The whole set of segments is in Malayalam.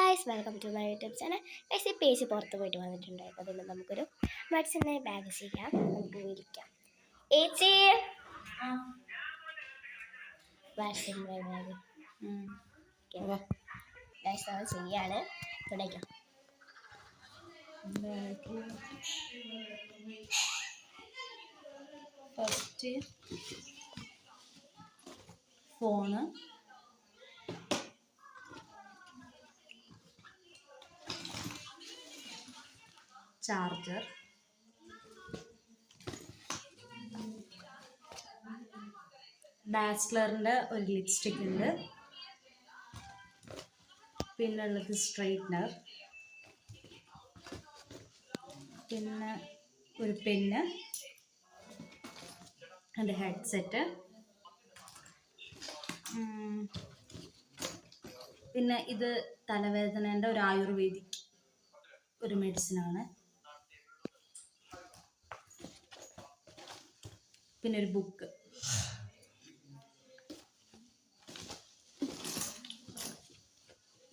Guys, welcome to my YouTube channel. Guys, ഈ പേജ് പുറത്ത് പോയിട്ട് വന്നിട്ടുണ്ടായിരുന്നു. അതുകൊണ്ട് നമുക്കൊരു മെഡിസിനെ ബാഗ് ചെയ്യാം. നമുക്ക് വിളിക്കാം. ഏച്ചി, വാക്സിൻ ബാഗ് ഗൈസ് നമ്മൾ ചെയ്യാണ്. തുടങ്ങിക്കാം. ഫസ്റ്റ് ഫോണ്, ചാർജർ, ഡാസ്ലറിൻ്റെ ഒരു ലിപ്സ്റ്റിക് ഉണ്ട്, പിന്നെ ഉള്ളത് സ്ട്രെയിറ്റ്നർ, പിന്നെ ഒരു പെന്ന്, അത് ഹെഡ്സെറ്റ്, പിന്നെ ഇത് തലവേദനേൻ്റെ ഒരു ആയുർവേദിക് ഒരു മെഡിസിനാണ്, പിന്നെ ഒരു ബുക്ക്.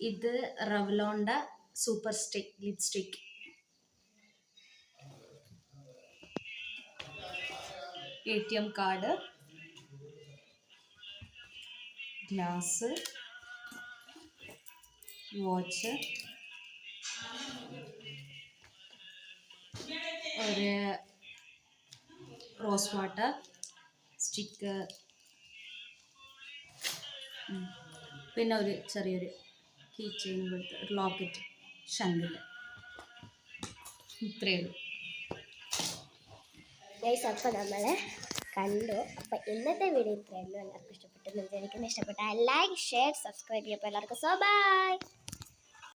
ഇത് റെവ്ലോണിൻ്റെ super stick lipstick, ATM card, glass, watch, ഒരു റോസ് വാട്ടർ സ്റ്റിക്ക്, പിന്നെ ഒരു ചെറിയൊരു കീ ചെയിൻ പോലത്തെ ഒരു ലോക്കറ്റ് ശംഖിൻ്റെ. ഇത്രയേ ഉള്ളൂ. ഗൈസ്, അപ്പോൾ നമ്മൾ കണ്ടു. അപ്പോൾ ഇന്നത്തെ വീഡിയോ ഇത്രയുള്ളൂ. എല്ലാവർക്കും ഇഷ്ടപ്പെട്ടെന്ന് വിചാരിക്കുന്നു. ഇഷ്ടപ്പെട്ടാൽ ലൈക്ക്, ഷെയർ, സബ്സ്ക്രൈബ് ചെയ്യുമ്പോൾ എല്ലാവർക്കും ബൈ.